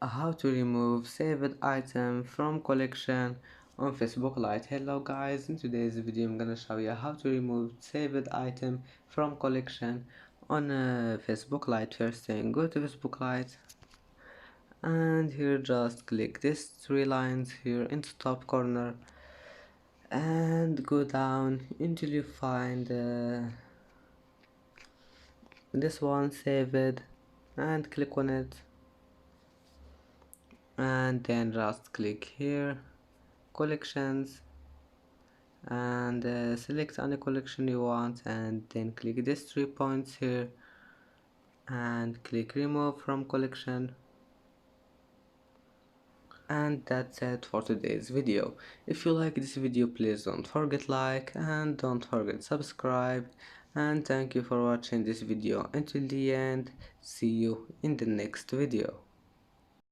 How to remove saved item from collection on Facebook Lite. Hello guys, in today's video I'm gonna show you how to remove saved item from collection on Facebook Lite. First thing, go to Facebook Lite and here just click this three lines here in the top corner and go down until you find this one saved and click on it, and then just click here collections and select any collection you want, and then click these 3 points here and click remove from collection. And that's it for today's video. If you like this video, please don't forget like and don't forget subscribe, and thank you for watching this video until the end. See you in the next video.